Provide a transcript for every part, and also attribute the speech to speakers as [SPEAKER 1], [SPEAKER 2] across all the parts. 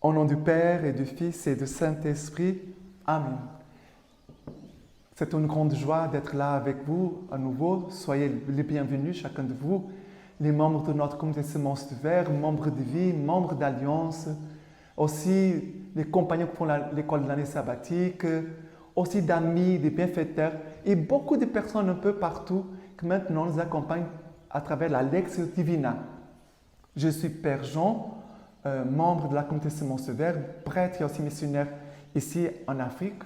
[SPEAKER 1] Au nom du Père et du Fils et du Saint-Esprit. Amen. C'est une grande joie d'être là avec vous à nouveau. Soyez les bienvenus, chacun de vous, les membres de notre communauté Semence du Verre, membres de vie, membres d'Alliance, aussi les compagnons qui font l'école de l'année sabbatique, aussi d'amis, des bienfaiteurs et beaucoup de personnes un peu partout qui maintenant nous accompagnent à travers la Lectio Divina. Je suis Père Jean, membre de la communauté Semence du Verre, prêtre et aussi missionnaire ici en Afrique,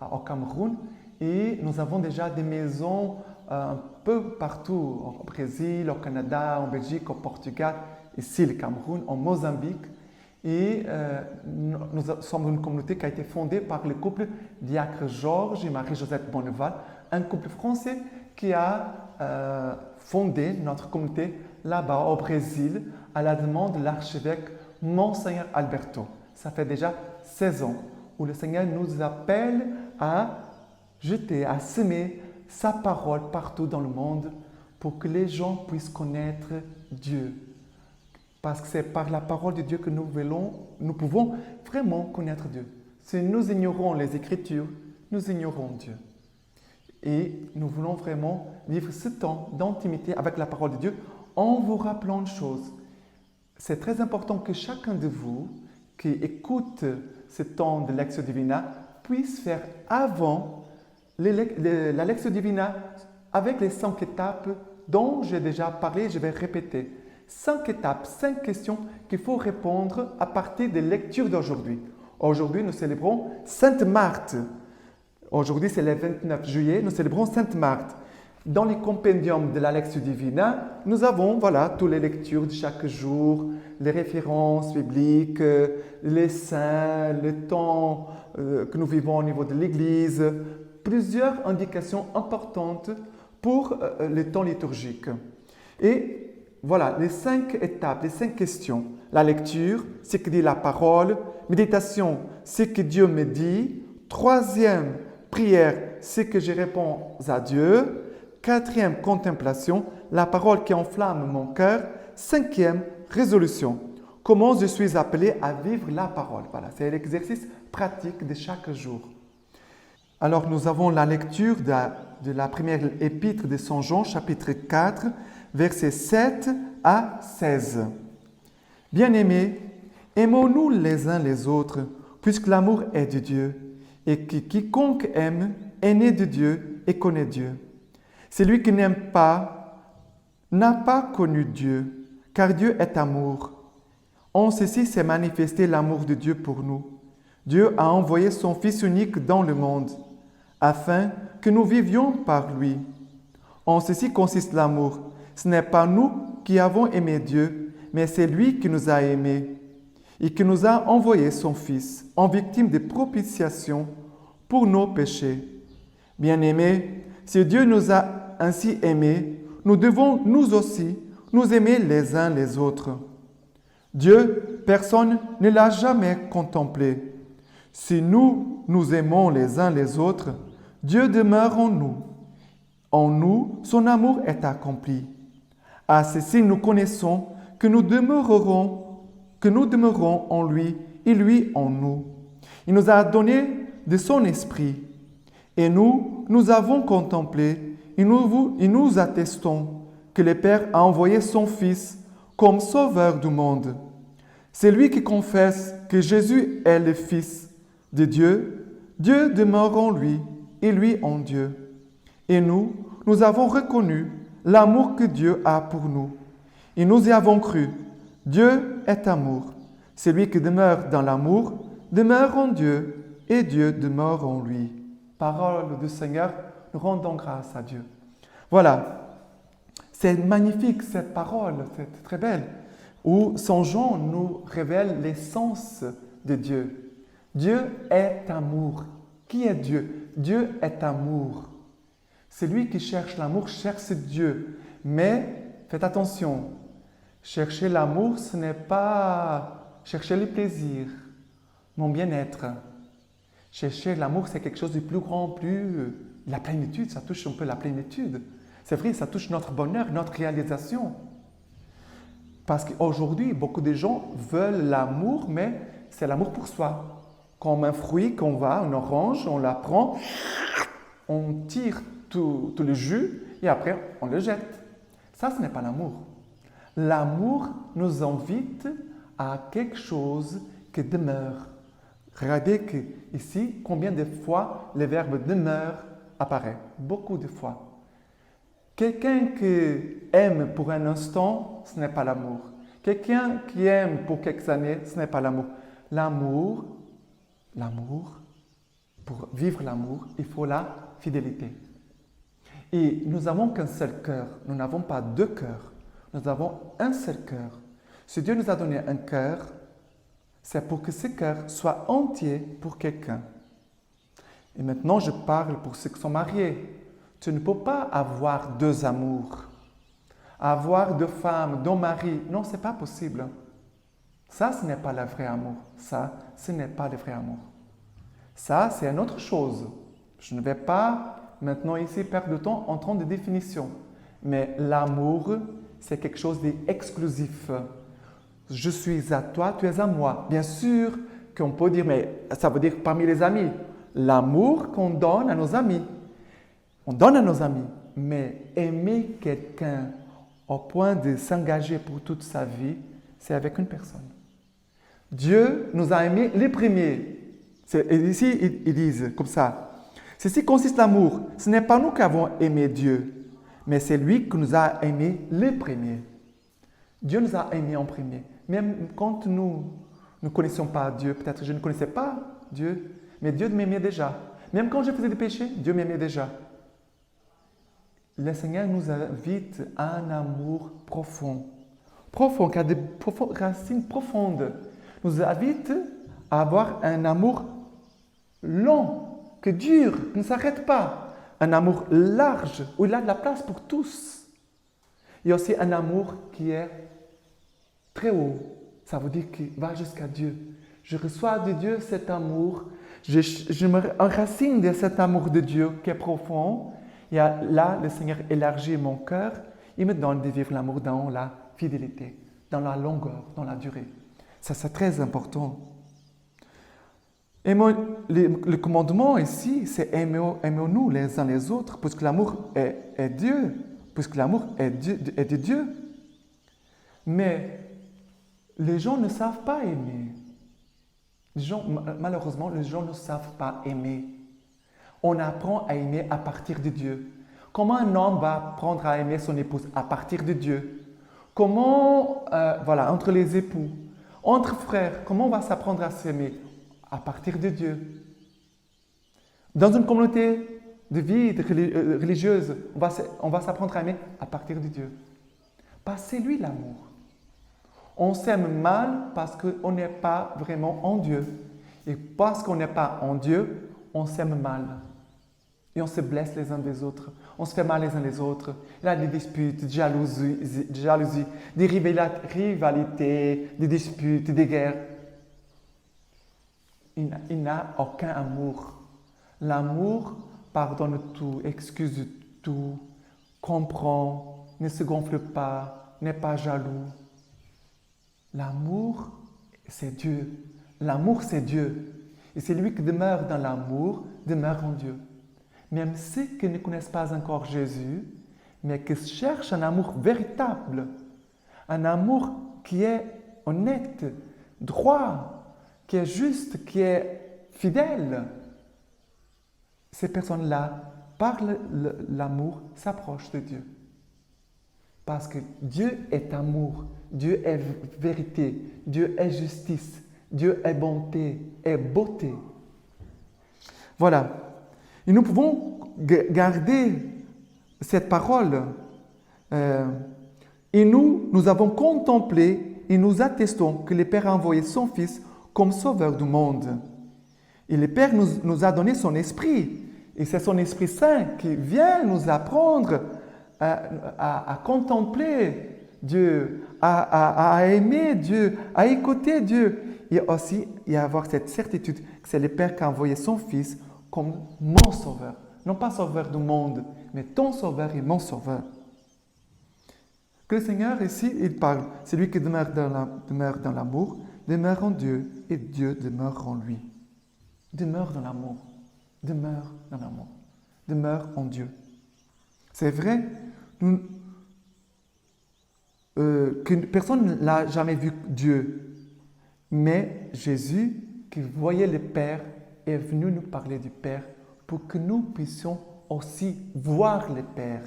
[SPEAKER 1] au Cameroun. Et nous avons déjà des maisons un peu partout, au Brésil, au Canada, en Belgique, au Portugal, ici le Cameroun, en Mozambique. Et nous sommes une communauté qui a été fondée par le couple Diacre Georges et Marie-Josette Bonneval, un couple français qui a fondé notre communauté là-bas au Brésil à la demande de l'archevêque Monseigneur Alberto. Ça fait déjà 16 ans où le Seigneur nous appelle à jeter, à semer sa parole partout dans le monde pour que les gens puissent connaître Dieu. Parce que c'est par la parole de Dieu que nous pouvons vraiment connaître Dieu. Si nous ignorons les Écritures, nous ignorons Dieu. Et nous voulons vraiment vivre ce temps d'intimité avec la parole de Dieu en vous rappelant une chose. C'est très important que chacun de vous qui écoute ce temps de Lectio Divina puisse faire avant la Lectio Divina avec les 5 étapes dont j'ai déjà parlé, je vais répéter. 5 étapes, 5 questions qu'il faut répondre à partir des lectures d'aujourd'hui. Aujourd'hui, nous célébrons Sainte Marthe. Aujourd'hui, c'est le 29 juillet, nous célébrons Sainte Marthe. Dans les compendiums de la Lectio Divina, nous avons toutes les lectures de chaque jour, les références bibliques, les saints, le temps que nous vivons au niveau de l'Église, plusieurs indications importantes pour le temps liturgique. Et voilà, les 5 étapes, les 5 questions. La lecture, ce que dit la parole. Méditation, ce que Dieu me dit. 3e, prière, ce que je réponds à Dieu. 4e, contemplation, la parole qui enflamme mon cœur. 5e, résolution. Comment je suis appelé à vivre la parole. Voilà, c'est l'exercice pratique de chaque jour. Alors, nous avons la lecture de la première épître de Saint Jean, chapitre 4, versets 7 à 16. Bien-aimés, aimons-nous les uns les autres, puisque l'amour est de Dieu, et que quiconque aime est né de Dieu et connaît Dieu. Celui qui n'aime pas n'a pas connu Dieu, car Dieu est amour. En ceci s'est manifesté l'amour de Dieu pour nous. Dieu a envoyé son Fils unique dans le monde, afin que nous vivions par lui. En ceci consiste l'amour. Ce n'est pas nous qui avons aimé Dieu, mais c'est lui qui nous a aimés et qui nous a envoyé son Fils en victime de propitiation pour nos péchés. Bien-aimés, si Dieu nous a ainsi aimés, nous devons nous aussi nous aimer les uns les autres. Dieu, personne ne l'a jamais contemplé. Si nous nous aimons les uns les autres, Dieu demeure en nous. En nous, son amour est accompli. À ceci, nous connaissons que nous demeurerons en lui et lui en nous. Il nous a donné de son esprit. Et nous avons contemplé et nous attestons que le Père a envoyé son Fils comme sauveur du monde. Celui qui confesse que Jésus est le Fils de Dieu, Dieu demeure en lui et lui en Dieu. Et nous avons reconnu l'amour que Dieu a pour nous. Et nous y avons cru. Dieu est amour. Celui qui demeure dans l'amour demeure en Dieu et Dieu demeure en lui. Parole du Seigneur, nous rendons grâce à Dieu. Voilà, c'est magnifique cette parole, c'est très belle, où Saint Jean nous révèle l'essence de Dieu. Dieu est amour. Qui est Dieu? Dieu est amour. Celui qui cherche l'amour cherche Dieu. Mais faites attention, chercher l'amour, ce n'est pas chercher le plaisir, mon bien-être. Chercher l'amour, c'est quelque chose de plus grand, la plénitude, ça touche un peu la plénitude. C'est vrai, ça touche notre bonheur, notre réalisation. Parce qu'aujourd'hui, beaucoup de gens veulent l'amour, mais c'est l'amour pour soi. Comme un fruit qu'on va, une orange, on la prend, on tire tout le jus et après on le jette. Ça, ce n'est pas l'amour. L'amour nous invite à quelque chose qui demeure. Regardez que ici, combien de fois le verbe demeure apparaît. Beaucoup de fois. Quelqu'un qui aime pour un instant, ce n'est pas l'amour. Quelqu'un qui aime pour quelques années, ce n'est pas l'amour. L'amour, pour vivre l'amour, il faut la fidélité. Et nous n'avons qu'un seul cœur. Nous n'avons pas deux cœurs. Nous avons un seul cœur. Si Dieu nous a donné un cœur, c'est pour que ce cœur soit entier pour quelqu'un. Et maintenant, je parle pour ceux qui sont mariés. Tu ne peux pas avoir deux amours. Avoir deux femmes, deux maris. Non, ce n'est pas possible. Ça, ce n'est pas le vrai amour. Ça, ce n'est pas le vrai amour. Ça, c'est une autre chose. Je ne vais pas maintenant ici perdre de temps en temps de définition. Mais l'amour, c'est quelque chose d'exclusif. Je suis à toi, tu es à moi. Bien sûr qu'on peut dire, mais ça veut dire parmi les amis. L'amour qu'on donne à nos amis. On donne à nos amis. Mais aimer quelqu'un au point de s'engager pour toute sa vie, c'est avec une personne. Dieu nous a aimés les premiers. Et ici, ils disent comme ça. Ceci consiste l'amour. Ce n'est pas nous qui avons aimé Dieu, mais c'est lui qui nous a aimés les premiers. Dieu nous a aimés en premier. Même quand nous ne connaissions pas Dieu, peut-être je ne connaissais pas Dieu, mais Dieu m'aimait déjà. Même quand je faisais des péchés, Dieu m'aimait déjà. Le Seigneur nous invite à un amour profond, qui a des racines profondes. Nous invite à avoir un amour long, qui dure, qui ne s'arrête pas. Un amour large, où il a de la place pour tous. Il y a aussi un amour qui est très haut. Ça veut dire qu'il va jusqu'à Dieu. Je reçois de Dieu cet amour. Je me enracine de cet amour de Dieu qui est profond. Et là, le Seigneur élargit mon cœur. Il me donne de vivre l'amour dans la fidélité, dans la longueur, dans la durée. Ça, c'est très important. Et le commandement ici, c'est aimons-nous les uns les autres, puisque l'amour est Dieu, puisque l'amour est de Dieu. Mais les gens ne savent pas aimer. Malheureusement, les gens ne savent pas aimer. On apprend à aimer à partir de Dieu. Comment un homme va apprendre à aimer son épouse? À partir de Dieu. Comment, entre les époux, entre frères, comment on va s'apprendre à s'aimer? À partir de Dieu. Dans une communauté de vie religieuse, on va s'apprendre à aimer à partir de Dieu. Parce que c'est lui l'amour. On s'aime mal parce qu'on n'est pas vraiment en Dieu. Et parce qu'on n'est pas en Dieu, on s'aime mal. Et on se blesse les uns des autres. On se fait mal les uns les autres. Il y a des disputes, des jalousies, des rivalités, des disputes, des guerres. Il n'a aucun amour. L'amour pardonne tout, excuse tout, comprend, ne se gonfle pas, n'est pas jaloux. L'amour, c'est Dieu. L'amour, c'est Dieu. Et celui qui demeure dans l'amour demeure en Dieu. Même ceux qui ne connaissent pas encore Jésus, mais qui cherchent un amour véritable, un amour qui est honnête, droit, qui est juste, qui est fidèle. Ces personnes-là, par l'amour, s'approchent de Dieu. Parce que Dieu est amour, Dieu est vérité, Dieu est justice, Dieu est bonté, est beauté. Voilà. Et nous pouvons garder cette parole. Et nous avons contemplé et nous attestons que le Père a envoyé son Fils comme sauveur du monde. Et le Père nous a donné son Esprit. Et c'est son Esprit Saint qui vient nous apprendre à contempler Dieu, à aimer Dieu, à écouter Dieu. Et aussi, y avoir cette certitude que c'est le Père qui a envoyé son Fils comme mon sauveur. Non pas sauveur du monde, mais ton sauveur et mon sauveur. Que le Seigneur ici, il parle, c'est lui qui demeure dans l'amour, demeure en Dieu et Dieu demeure en lui. Demeure dans l'amour. Demeure dans l'amour. Demeure en Dieu. C'est vrai que personne n'a jamais vu Dieu, mais Jésus, qui voyait le Père, est venu nous parler du Père pour que nous puissions aussi voir le Père.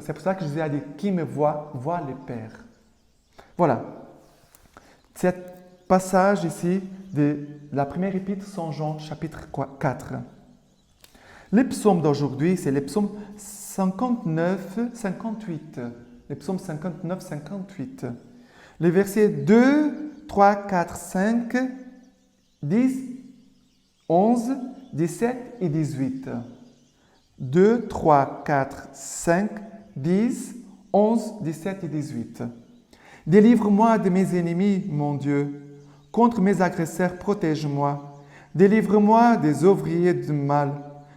[SPEAKER 1] C'est pour ça que Jésus a dit, qui me voit, voit le Père. Voilà. Ce passage ici de la première épître Saint Jean, chapitre 4. Le psaume d'aujourd'hui, c'est le psaume 59-58. Le psaume 59-58. Les versets 2, 3, 4, 5, 10, 11, 17 et 18. 2, 3, 4, 5, 10, 11, 17 et 18. Délivre-moi de mes ennemis, mon Dieu. Contre mes agresseurs, protège-moi. Délivre-moi des ouvriers du mal.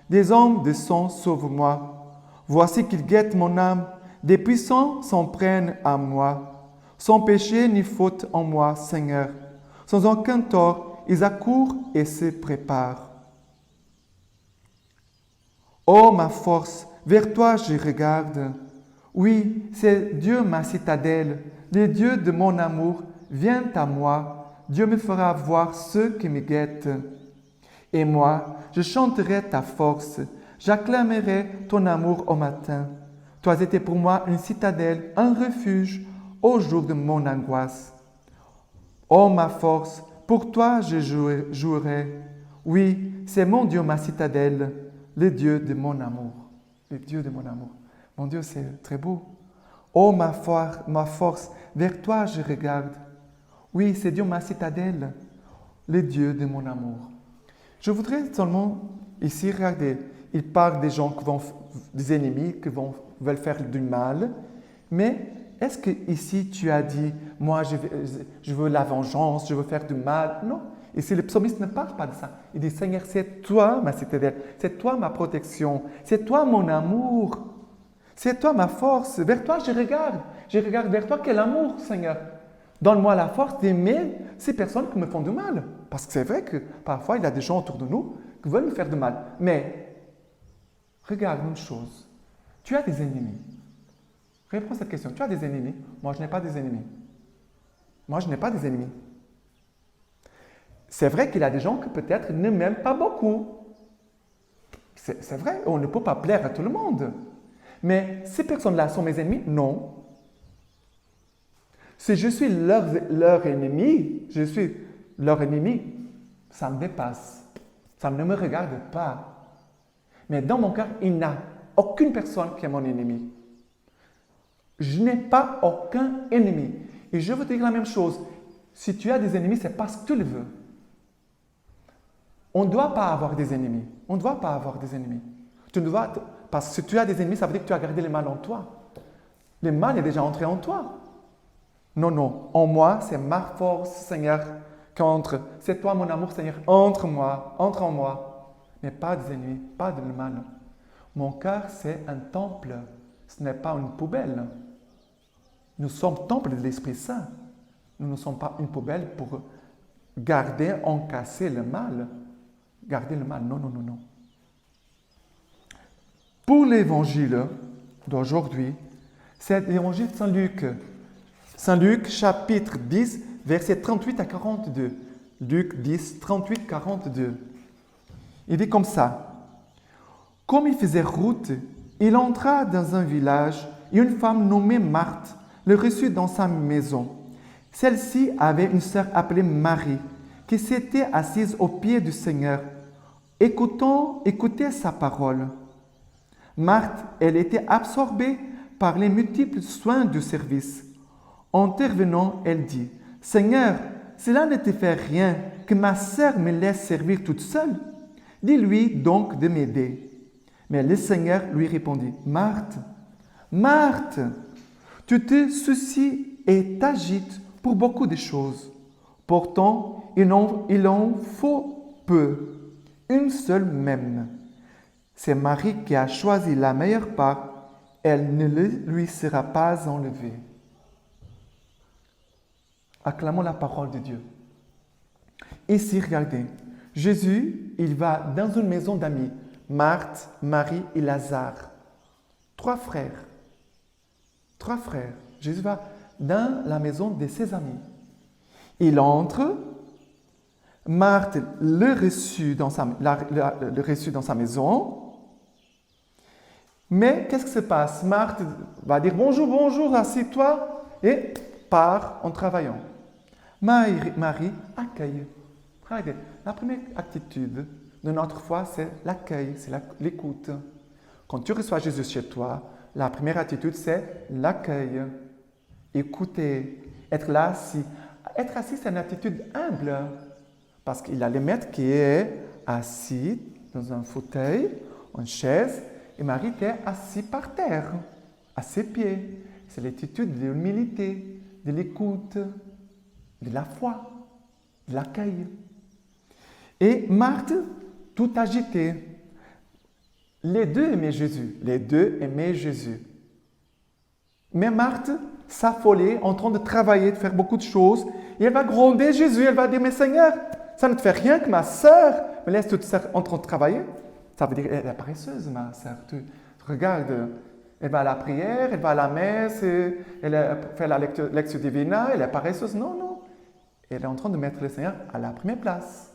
[SPEAKER 1] Des hommes de sang, sauve-moi. Voici qu'ils guettent mon âme. Des puissants s'en prennent à moi. Sans péché ni faute en moi, Seigneur. Sans aucun tort, ils accourent et se préparent. Ô ma force, vers toi je regarde. Oui, c'est Dieu ma citadelle, le Dieu de mon amour. Viens à moi, Dieu me fera voir ceux qui me guettent. Et moi, je chanterai ta force, j'acclamerai ton amour au matin. Toi étais pour moi une citadelle, un refuge au jour de mon angoisse. Ô ma force, pour toi je jouerai. Oui, c'est mon Dieu ma citadelle, le Dieu de mon amour. Le Dieu de mon amour. Mon Dieu, c'est très beau. Ô ma force, vers toi je regarde. Oui, c'est Dieu ma citadelle, le Dieu de mon amour. Je voudrais seulement ici regarder. Il parle des gens des ennemis qui veulent faire du mal. Mais est-ce que ici tu as dit, moi je veux la vengeance, je veux faire du mal? Non. Ici le psalmiste ne parle pas de ça. Il dit, Seigneur, c'est toi ma citadelle, c'est toi ma protection, c'est toi mon amour, c'est toi ma force. Vers toi je regarde vers toi. Quel amour, Seigneur. Donne-moi la force d'aimer ces personnes qui me font du mal. Parce que c'est vrai que parfois, il y a des gens autour de nous qui veulent nous faire du mal. Mais, regarde une chose. Tu as des ennemis. Réponds à cette question. Tu as des ennemis? Moi, je n'ai pas des ennemis. Moi, je n'ai pas des ennemis. C'est vrai qu'il y a des gens qui peut-être ne m'aiment pas beaucoup. C'est vrai, on ne peut pas plaire à tout le monde. Mais ces personnes-là sont mes ennemis? Non. Si je suis leur ennemi, ça me dépasse. Ça ne me regarde pas. Mais dans mon cœur, il n'y a aucune personne qui est mon ennemi. Je n'ai pas aucun ennemi. Et je veux te dire la même chose. Si tu as des ennemis, c'est parce que tu le veux. On ne doit pas avoir des ennemis. On ne doit pas avoir des ennemis. Parce que si tu as des ennemis, ça veut dire que tu as gardé le mal en toi. Le mal est déjà entré en toi. Non. En moi, c'est ma force, Seigneur, qui entre. C'est toi, mon amour, Seigneur. Entre en moi. Mais pas des ennemis, pas de mal. Mon cœur, c'est un temple. Ce n'est pas une poubelle. Nous sommes temple de l'Esprit Saint. Nous ne sommes pas une poubelle pour garder, encasser le mal. Garder le mal. Non. Pour l'évangile d'aujourd'hui, c'est l'évangile de Saint Luc. Saint Luc, chapitre 10, versets 38 à 42. Luc 10, 38, 42. Il dit comme ça. Comme il faisait route, il entra dans un village et une femme nommée Marthe le reçut dans sa maison. Celle-ci avait une sœur appelée Marie qui s'était assise aux pieds du Seigneur, écoutait sa parole. Marthe, elle était absorbée par les multiples soins du service. Intervenant, elle dit, « Seigneur, cela ne te fait rien que ma sœur me laisse servir toute seule. Dis-lui donc de m'aider. » Mais le Seigneur lui répondit, « Marthe, Marthe, tu te soucies et t'agites pour beaucoup de choses. Pourtant, il en faut peu, une seule même. C'est Marie qui a choisi la meilleure part, elle ne lui sera pas enlevée. » Acclamons la parole de Dieu. Ici, regardez, Jésus, il va dans une maison d'amis. Marthe, Marie et Lazare. 3 frères. 3 frères. Jésus va dans la maison de ses amis. Il entre. Marthe le reçut dans sa maison. Mais qu'est-ce qui se passe? Marthe va dire bonjour, bonjour, assieds-toi et part en travaillant. Marie accueille. Regardez, la première attitude de notre foi, c'est l'accueil, c'est l'écoute. Quand tu reçois Jésus chez toi, la première attitude, c'est l'accueil. Écouter, être là assis. Être assis, c'est une attitude humble. Parce qu'il a le maître qui est assis dans un fauteuil, une chaise, et Marie était assise par terre, à ses pieds. C'est l'attitude de l'humilité, de l'écoute, de la foi, de l'accueil. Et Marthe, tout agitée. Les deux aimaient Jésus. Les deux aimaient Jésus. Mais Marthe s'affolait en train de travailler, de faire beaucoup de choses. Et elle va gronder Jésus. Elle va dire, mais Seigneur, ça ne te fait rien que ma sœur me laisse toute seule en train de travailler. Ça veut dire qu'elle est paresseuse, ma sœur. Tu regardes, elle va à la prière, elle va à la messe, elle fait la lecture divina, elle est paresseuse. Non, non. Elle est en train de mettre le Seigneur à la première place.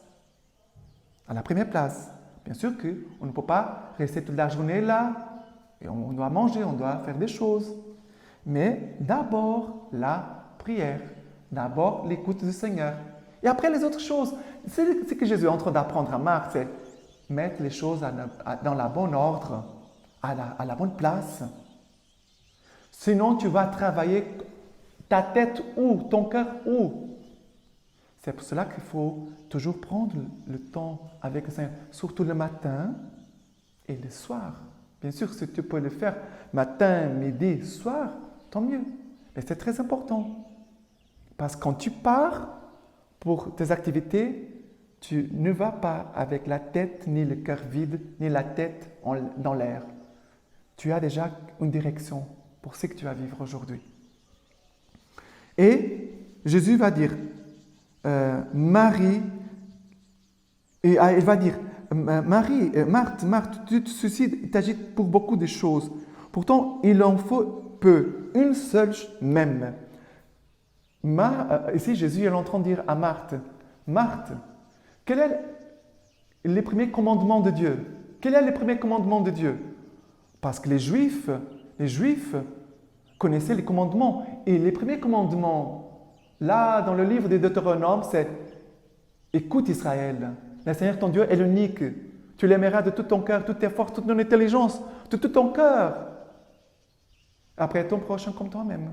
[SPEAKER 1] À la première place. Bien sûr qu'on ne peut pas rester toute la journée là. Et on doit manger, on doit faire des choses. Mais d'abord, la prière. D'abord, l'écoute du Seigneur. Et après, les autres choses. C'est ce que Jésus est en train d'apprendre à Marthe, c'est mettre les choses dans la bonne ordre, à la bonne place. Sinon, tu vas travailler ta tête où, ton cœur où. C'est pour cela qu'il faut toujours prendre le temps avec le Seigneur, surtout le matin et le soir. Bien sûr, si tu peux le faire matin, midi, soir, tant mieux. Mais c'est très important. Parce que quand tu pars pour tes activités, tu ne vas pas avec la tête ni le cœur vide, ni la tête dans l'air. Tu as déjà une direction pour ce que tu vas vivre aujourd'hui. Et Jésus va dire, Marie, et il va dire, Marie, Marthe, tu te suicides, il t'agite pour beaucoup de choses. Pourtant, il en faut peu, une seule même. Ici, Jésus est en train de dire à Marthe, Marthe, quel est le premier commandement de Dieu? Quel est le premier commandement de Dieu? Parce que les Juifs connaissaient les commandements. Et les premiers commandements, là, dans le livre des Deutéronomes, c'est « Écoute Israël, le Seigneur ton Dieu est l'unique. Tu l'aimeras de tout ton cœur, toute tes forces, toute ton intelligence, de tout ton cœur. Après ton prochain comme toi-même.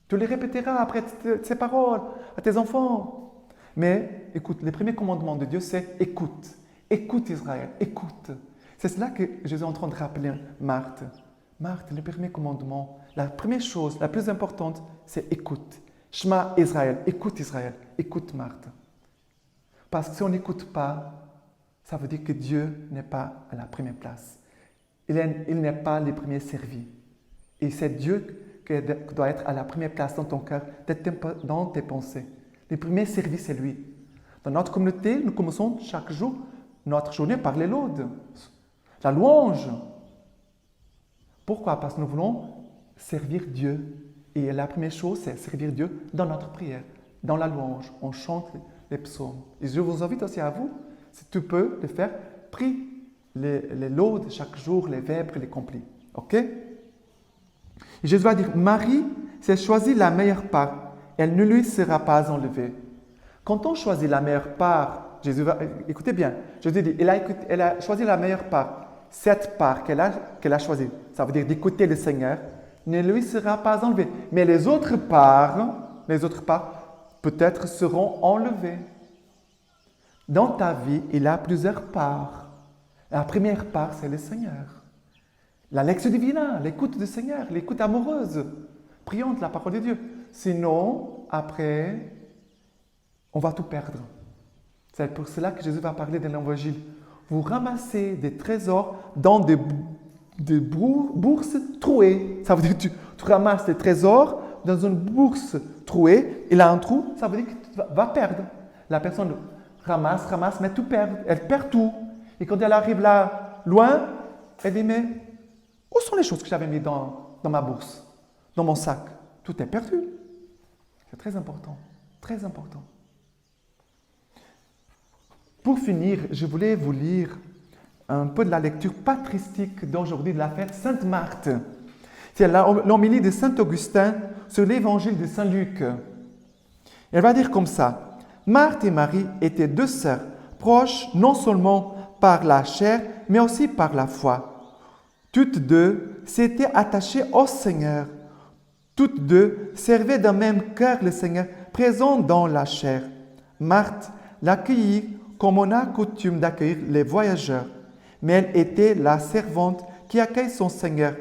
[SPEAKER 1] Tu les répéteras après ces paroles à tes enfants. Mais écoute, le premier commandement de Dieu, c'est « Écoute. Écoute Israël, écoute. » C'est cela que Jésus est en train de rappeler Marthe. Marthe, le premier commandement, la première chose, la plus importante, c'est « Écoute. » Shema Israël, écoute Marthe. Parce que si on n'écoute pas, ça veut dire que Dieu n'est pas à la première place. Il n'est pas le premier servi. Et c'est Dieu qui doit être à la première place dans ton cœur, dans tes pensées. Le premier servi, c'est lui. Dans notre communauté, nous commençons chaque jour notre journée par les laudes, la louange. Pourquoi? Parce que nous voulons servir Dieu. Et la première chose, c'est servir Dieu dans notre prière, dans la louange. On chante les psaumes. Et je vous invite aussi à vous, si tu peux le faire, prie les laudes chaque jour, les vêpres, les complis. Ok? Et Jésus va dire, Marie s'est choisi la meilleure part. Elle ne lui sera pas enlevée. Quand on choisit la meilleure part, Jésus va, écoutez bien, Jésus dit, elle a choisi la meilleure part. Cette part qu'elle a choisie, ça veut dire d'écouter le Seigneur, ne lui sera pas enlevée. Mais les autres parts, peut-être seront enlevées. Dans ta vie, il y a plusieurs parts. La première part, c'est le Seigneur. La lecture divina, l'écoute du Seigneur, l'écoute amoureuse. Prions de la parole de Dieu. Sinon, après, on va tout perdre. C'est pour cela que Jésus va parler de l'Évangile. Vous ramassez des trésors dans des bourses trouées. Ça veut dire que tu ramasses des trésors dans une bourse trouée, il a un trou, ça veut dire que tu vas perdre. La personne ramasse, mais tout perd. Elle perd tout. Et quand elle arrive là, loin, elle dit, mais où sont les choses que j'avais mises dans ma bourse, dans mon sac? Tout est perdu. C'est très important, très important. Pour finir, je voulais vous lire un peu de la lecture patristique d'aujourd'hui de la fête Sainte Marthe. C'est l'homélie de Saint Augustin sur l'évangile de Saint Luc. Elle va dire comme ça. Marthe et Marie étaient deux sœurs, proches non seulement par la chair, mais aussi par la foi. Toutes deux s'étaient attachées au Seigneur. Toutes deux servaient d'un même cœur le Seigneur, présent dans la chair. Marthe l'accueillit comme on a coutume d'accueillir les voyageurs, mais elle était la servante qui accueille son Seigneur,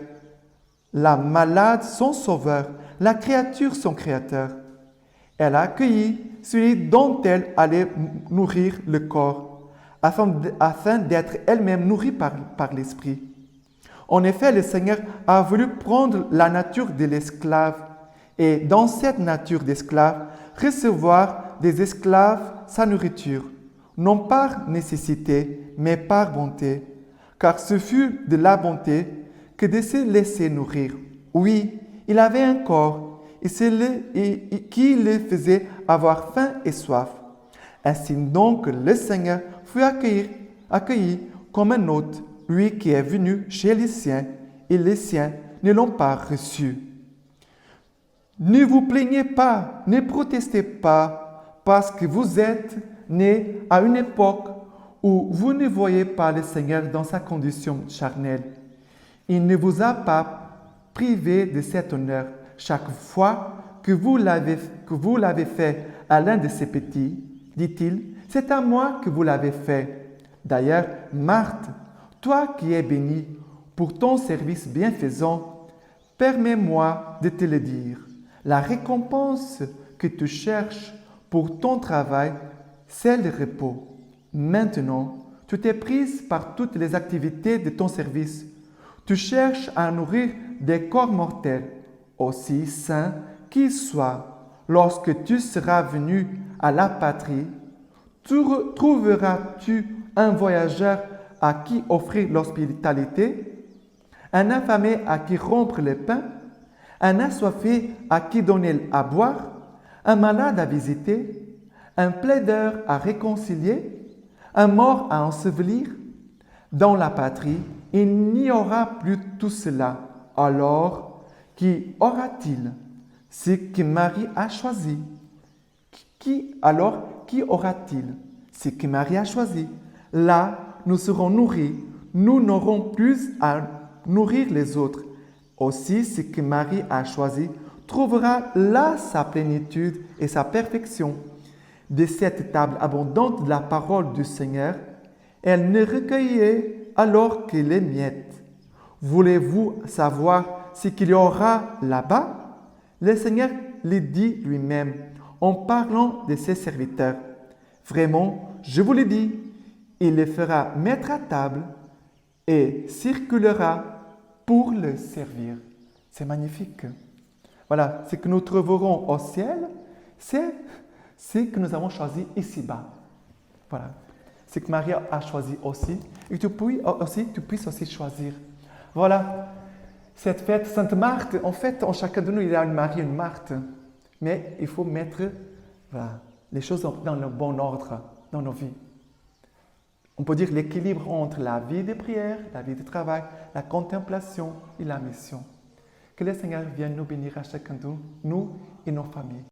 [SPEAKER 1] la malade son sauveur, la créature son créateur. Elle a accueilli celui dont elle allait nourrir le corps, afin d'être elle-même nourrie par l'Esprit. En effet, le Seigneur a voulu prendre la nature de l'esclave et, dans cette nature d'esclave, recevoir des esclaves sa nourriture, non par nécessité, mais par bonté, car ce fut de la bonté que de se laisser nourrir. Oui, il avait un corps qui le faisait avoir faim et soif. Ainsi donc le Seigneur fut accueilli comme un hôte, lui qui est venu chez les siens, et les siens ne l'ont pas reçu. Ne vous plaignez pas, ne protestez pas, parce que vous êtes nés à une époque où vous ne voyez pas le Seigneur dans sa condition charnelle. Il ne vous a pas privé de cet honneur chaque fois que vous l'avez fait à l'un de ces petits, dit-il, c'est à moi que vous l'avez fait. D'ailleurs, Marthe, toi qui es bénie pour ton service bienfaisant, permets-moi de te le dire. La récompense que tu cherches pour ton travail, c'est le repos. Maintenant, tu t'es prise par toutes les activités de ton service. Tu cherches à nourrir des corps mortels, aussi sains qu'ils soient. Lorsque tu seras venu à la patrie, trouveras-tu un voyageur à qui offrir l'hospitalité, un affamé à qui rompre le pain, un assoiffé à qui donner à boire, un malade à visiter, un plaideur à réconcilier, un mort à ensevelir? Dans la patrie, il n'y aura plus tout cela. Alors, qui aura-t-il? Ce que Marie a choisi. Qui aura-t-il? Ce que Marie a choisi. Là, nous serons nourris. Nous n'aurons plus à nourrir les autres. Aussi, ce que Marie a choisi trouvera là sa plénitude et sa perfection. De cette table abondante de la parole du Seigneur, elle ne recueillait alors que les miettes. Voulez-vous savoir ce qu'il y aura là-bas? Le Seigneur le dit lui-même en parlant de ses serviteurs. Vraiment, je vous le dis, il les fera mettre à table et circulera pour le servir. C'est magnifique. Voilà, ce que nous trouverons au ciel, c'est ce que nous avons choisi ici-bas. Voilà, ce que Marie a choisi aussi, et tu puisses aussi choisir. Voilà, cette fête Sainte Marthe, en fait, en chacun de nous, il y a une Marie et une Marthe. Mais il faut mettre les choses dans le bon ordre dans nos vies. On peut dire l'équilibre entre la vie de prière, la vie de travail, la contemplation et la mission. Que le Seigneur vienne nous bénir à chacun de nous et nos familles.